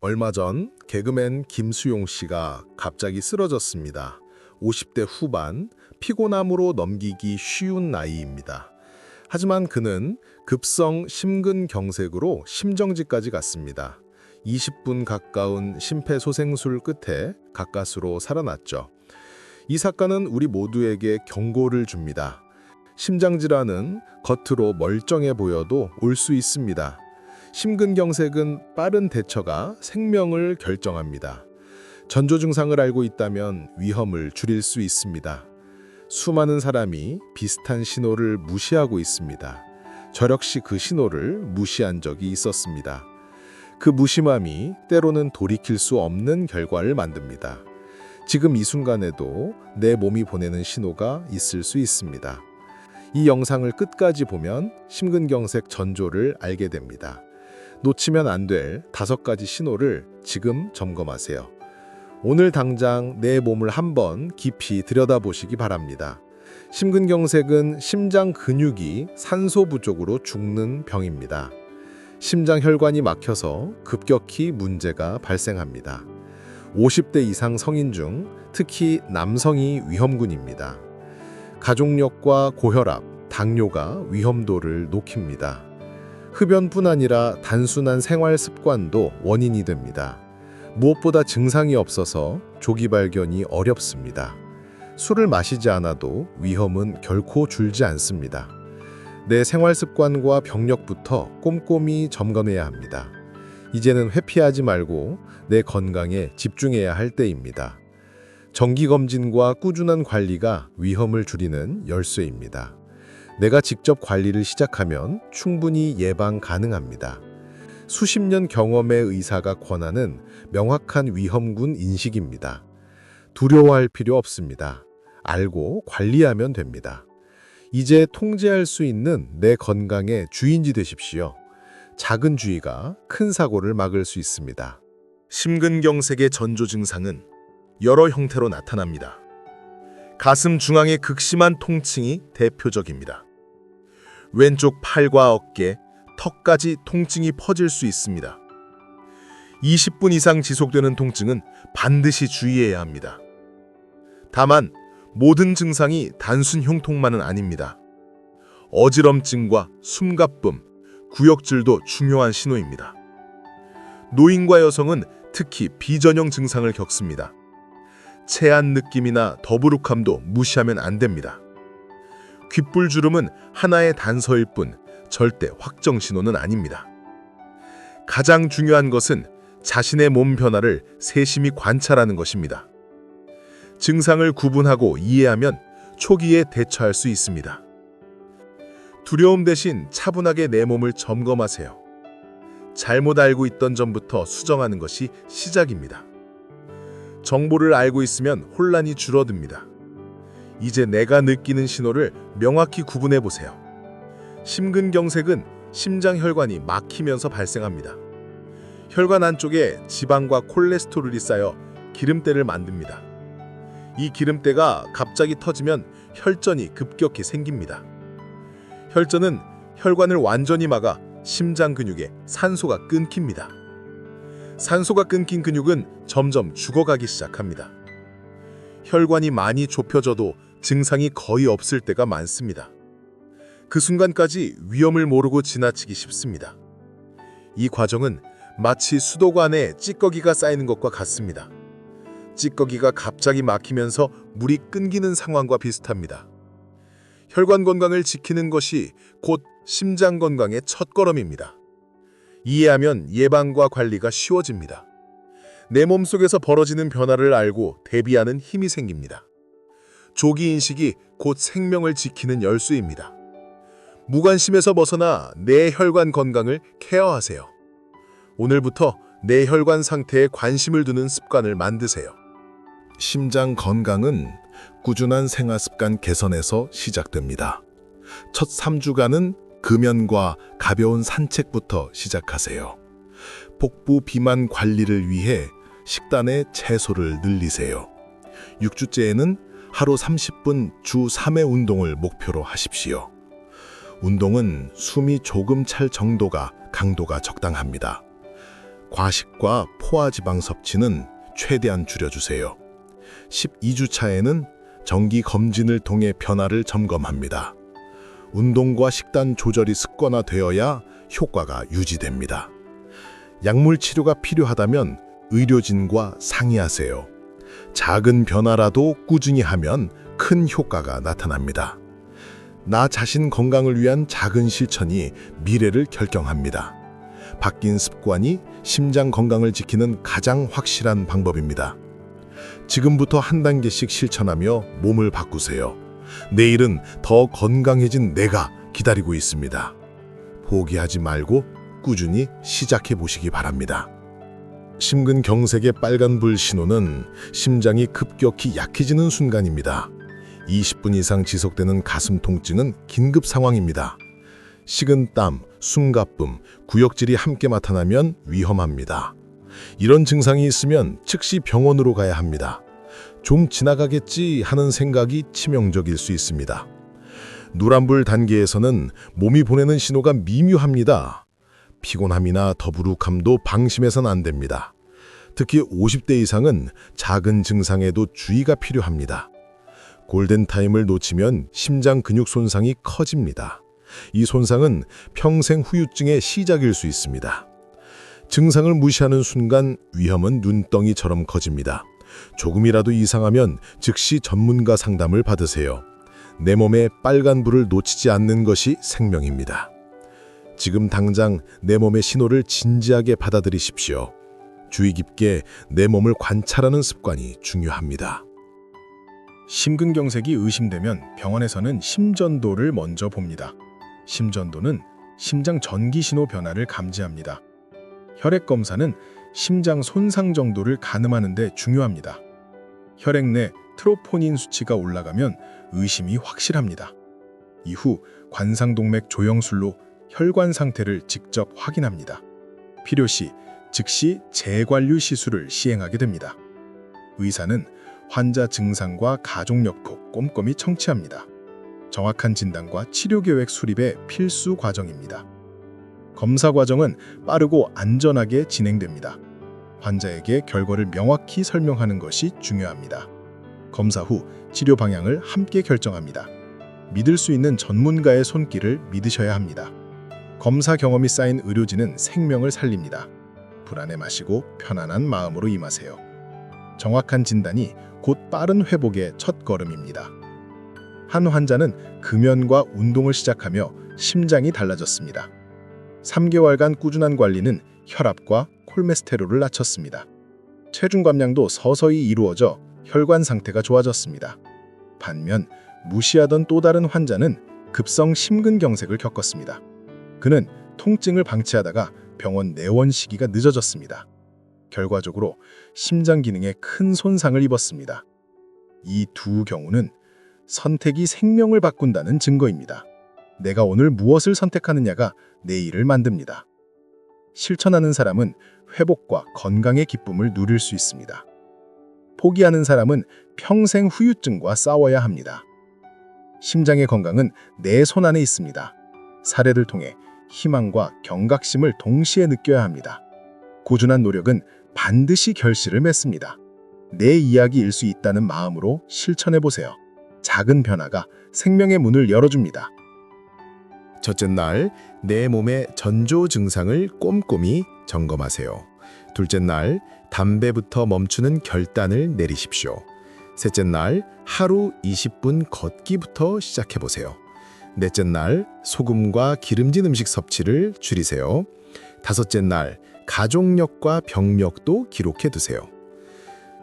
얼마 전 개그맨 김수용 씨가 갑자기 쓰러졌습니다. 50대 후반, 피곤함으로 넘기기 쉬운 나이입니다. 하지만 그는 급성 심근경색으로 심정지까지 갔습니다. 20분 가까운 심폐소생술 끝에 가까스로 살아났죠. 이 사건은 우리 모두에게 경고를 줍니다. 심장질환은 겉으로 멀쩡해 보여도 올 수 있습니다. 심근경색은 빠른 대처가 생명을 결정합니다. 전조 증상을 알고 있다면 위험을 줄일 수 있습니다. 수많은 사람이 비슷한 신호를 무시하고 있습니다. 저 역시 그 신호를 무시한 적이 있었습니다. 그 무심함이 때로는 돌이킬 수 없는 결과를 만듭니다. 지금 이 순간에도 내 몸이 보내는 신호가 있을 수 있습니다. 이 영상을 끝까지 보면 심근경색 전조를 알게 됩니다. 놓치면 안 될 5가지 신호를 지금 점검하세요. 오늘 당장 내 몸을 한번 깊이 들여다보시기 바랍니다. 심근경색은 심장 근육이 산소 부족으로 죽는 병입니다. 심장 혈관이 막혀서 급격히 문제가 발생합니다. 50대 이상 성인 중 특히 남성이 위험군입니다. 가족력과 고혈압, 당뇨가 위험도를 높입니다. 흡연뿐 아니라 단순한 생활 습관도 원인이 됩니다. 무엇보다 증상이 없어서 조기 발견이 어렵습니다. 술을 마시지 않아도 위험은 결코 줄지 않습니다. 내 생활 습관과 병력부터 꼼꼼히 점검해야 합니다. 이제는 회피하지 말고 내 건강에 집중해야 할 때입니다. 정기검진과 꾸준한 관리가 위험을 줄이는 열쇠입니다. 내가 직접 관리를 시작하면 충분히 예방 가능합니다. 수십 년 경험의 의사가 권하는 명확한 위험군 인식입니다. 두려워할 필요 없습니다. 알고 관리하면 됩니다. 이제 통제할 수 있는 내 건강의 주인이 되십시오. 작은 주의가 큰 사고를 막을 수 있습니다. 심근경색의 전조 증상은 여러 형태로 나타납니다. 가슴 중앙의 극심한 통증이 대표적입니다. 왼쪽 팔과 어깨, 턱까지 통증이 퍼질 수 있습니다. 20분 이상 지속되는 통증은 반드시 주의해야 합니다. 다만 모든 증상이 단순 흉통만은 아닙니다. 어지럼증과 숨가쁨, 구역질도 중요한 신호입니다. 노인과 여성은 특히 비전형 증상을 겪습니다. 체한 느낌이나 더부룩함도 무시하면 안 됩니다. 귓불주름은 하나의 단서일 뿐 절대 확정 신호는 아닙니다. 가장 중요한 것은 자신의 몸 변화를 세심히 관찰하는 것입니다. 증상을 구분하고 이해하면 초기에 대처할 수 있습니다. 두려움 대신 차분하게 내 몸을 점검하세요. 잘못 알고 있던 점부터 수정하는 것이 시작입니다. 정보를 알고 있으면 혼란이 줄어듭니다. 이제 내가 느끼는 신호를 명확히 구분해 보세요. 심근경색은 심장 혈관이 막히면서 발생합니다. 혈관 안쪽에 지방과 콜레스테롤이 쌓여 기름때를 만듭니다. 이 기름때가 갑자기 터지면 혈전이 급격히 생깁니다. 혈전은 혈관을 완전히 막아 심장 근육에 산소가 끊깁니다. 산소가 끊긴 근육은 점점 죽어가기 시작합니다. 혈관이 많이 좁혀져도 증상이 거의 없을 때가 많습니다. 그 순간까지 위험을 모르고 지나치기 쉽습니다. 이 과정은 마치 수도관에 찌꺼기가 쌓이는 것과 같습니다. 찌꺼기가 갑자기 막히면서 물이 끊기는 상황과 비슷합니다. 혈관 건강을 지키는 것이 곧 심장 건강의 첫걸음입니다. 이해하면 예방과 관리가 쉬워집니다. 내 몸속에서 벌어지는 변화를 알고 대비하는 힘이 생깁니다. 조기 인식이 곧 생명을 지키는 열쇠입니다. 무관심에서 벗어나 내 혈관 건강을 케어하세요. 오늘부터 내 혈관 상태에 관심을 두는 습관을 만드세요. 심장 건강은 꾸준한 생활 습관 개선에서 시작됩니다. 첫 3주간은 금연과 가벼운 산책부터 시작하세요. 복부 비만 관리를 위해 식단의 채소를 늘리세요. 6주째에는 하루 30분 주 3회 운동을 목표로 하십시오. 운동은 숨이 조금 찰 정도가 강도가 적당합니다. 과식과 포화지방 섭취는 최대한 줄여주세요. 12주 차에는 정기 검진을 통해 변화를 점검합니다. 운동과 식단 조절이 습관화되어야 효과가 유지됩니다. 약물 치료가 필요하다면 의료진과 상의하세요. 작은 변화라도 꾸준히 하면 큰 효과가 나타납니다. 나 자신 건강을 위한 작은 실천이 미래를 결정합니다. 바뀐 습관이 심장 건강을 지키는 가장 확실한 방법입니다. 지금부터 한 단계씩 실천하며 몸을 바꾸세요. 내일은 더 건강해진 내가 기다리고 있습니다. 포기하지 말고 꾸준히 시작해 보시기 바랍니다. 심근경색의 빨간불 신호는 심장이 급격히 약해지는 순간입니다. 20분 이상 지속되는 가슴 통증은 긴급 상황입니다. 식은땀, 숨가쁨, 구역질이 함께 나타나면 위험합니다. 이런 증상이 있으면 즉시 병원으로 가야 합니다. 좀 지나가겠지 하는 생각이 치명적일 수 있습니다. 노란불 단계에서는 몸이 보내는 신호가 미묘합니다. 피곤함이나 더부룩함도 방심해선 안 됩니다. 특히 50대 이상은 작은 증상에도 주의가 필요합니다. 골든타임을 놓치면 심장 근육 손상이 커집니다. 이 손상은 평생 후유증의 시작일 수 있습니다. 증상을 무시하는 순간 위험은 눈덩이처럼 커집니다. 조금이라도 이상하면 즉시 전문가 상담을 받으세요. 내 몸에 빨간불을 놓치지 않는 것이 생명입니다. 지금 당장 내 몸의 신호를 진지하게 받아들이십시오. 주의 깊게 내 몸을 관찰하는 습관이 중요합니다. 심근경색이 의심되면 병원에서는 심전도를 먼저 봅니다. 심전도는 심장 전기 신호 변화를 감지합니다. 혈액 검사는 심장 손상 정도를 가늠하는 데 중요합니다. 혈액 내 트로포닌 수치가 올라가면 의심이 확실합니다. 이후 관상동맥 조영술로 혈관 상태를 직접 확인합니다. 필요시 즉시 재관류 시술을 시행하게 됩니다. 의사는 환자 증상과 가족 여건 꼼꼼히 청취합니다. 정확한 진단과 치료 계획 수립의 필수 과정입니다. 검사 과정은 빠르고 안전하게 진행됩니다. 환자에게 결과를 명확히 설명하는 것이 중요합니다. 검사 후 치료 방향을 함께 결정합니다. 믿을 수 있는 전문가의 손길을 믿으셔야 합니다. 검사 경험이 쌓인 의료진은 생명을 살립니다. 불안해 마시고 편안한 마음으로 임하세요. 정확한 진단이 곧 빠른 회복의 첫걸음입니다. 한 환자는 금연과 운동을 시작하며 심장이 달라졌습니다. 3개월간 꾸준한 관리는 혈압과 콜레스테롤을 낮췄습니다. 체중 감량도 서서히 이루어져 혈관 상태가 좋아졌습니다. 반면 무시하던 또 다른 환자는 급성 심근경색을 겪었습니다. 그는 통증을 방치하다가 병원 내원 시기가 늦어졌습니다. 결과적으로 심장 기능에 큰 손상을 입었습니다. 이 두 경우는 선택이 생명을 바꾼다는 증거입니다. 내가 오늘 무엇을 선택하느냐가 내일을 만듭니다. 실천하는 사람은 회복과 건강의 기쁨을 누릴 수 있습니다. 포기하는 사람은 평생 후유증과 싸워야 합니다. 심장의 건강은 내 손 안에 있습니다. 사례를 통해 희망과 경각심을 동시에 느껴야 합니다. 꾸준한 노력은 반드시 결실을 맺습니다. 내 이야기일 수 있다는 마음으로 실천해보세요. 작은 변화가 생명의 문을 열어줍니다. 첫째 날, 내 몸의 전조 증상을 꼼꼼히 점검하세요. 둘째 날, 담배부터 멈추는 결단을 내리십시오. 셋째 날, 하루 20분 걷기부터 시작해보세요. 넷째 날, 소금과 기름진 음식 섭취를 줄이세요. 다섯째 날, 가족력과 병력도 기록해두세요.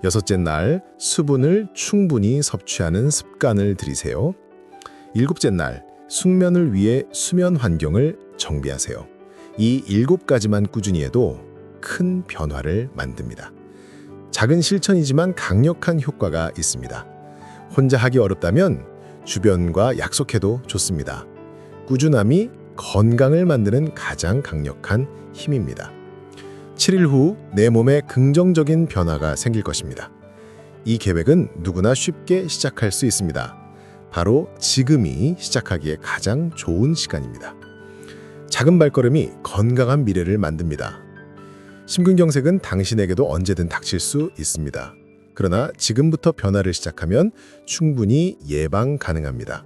여섯째 날, 수분을 충분히 섭취하는 습관을 들이세요. 일곱째 날, 숙면을 위해 수면 환경을 정비하세요. 이 7가지만 꾸준히 해도 큰 변화를 만듭니다. 작은 실천이지만 강력한 효과가 있습니다. 혼자 하기 어렵다면 주변과 약속해도 좋습니다. 꾸준함이 건강을 만드는 가장 강력한 힘입니다. 7일 후 내 몸에 긍정적인 변화가 생길 것입니다. 이 계획은 누구나 쉽게 시작할 수 있습니다. 바로 지금이 시작하기에 가장 좋은 시간입니다. 작은 발걸음이 건강한 미래를 만듭니다. 심근경색은 당신에게도 언제든 닥칠 수 있습니다. 그러나 지금부터 변화를 시작하면 충분히 예방 가능합니다.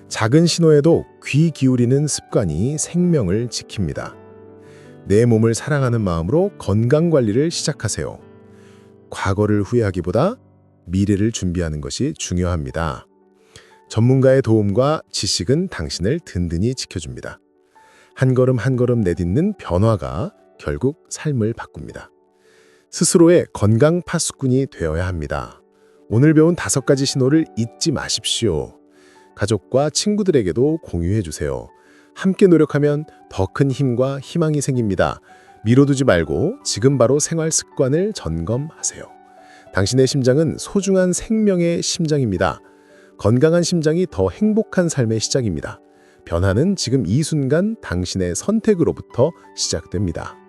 작은 신호에도 귀 기울이는 습관이 생명을 지킵니다. 내 몸을 사랑하는 마음으로 건강관리를 시작하세요. 과거를 후회하기보다 미래를 준비하는 것이 중요합니다. 전문가의 도움과 지식은 당신을 든든히 지켜줍니다. 한 걸음 한 걸음 내딛는 변화가 결국 삶을 바꿉니다. 스스로의 건강 파수꾼이 되어야 합니다. 오늘 배운 5가지 신호를 잊지 마십시오. 가족과 친구들에게도 공유해 주세요. 함께 노력하면 더 큰 힘과 희망이 생깁니다. 미뤄두지 말고 지금 바로 생활 습관을 점검하세요. 당신의 심장은 소중한 생명의 심장입니다. 건강한 심장이 더 행복한 삶의 시작입니다. 변화는 지금 이 순간 당신의 선택으로부터 시작됩니다.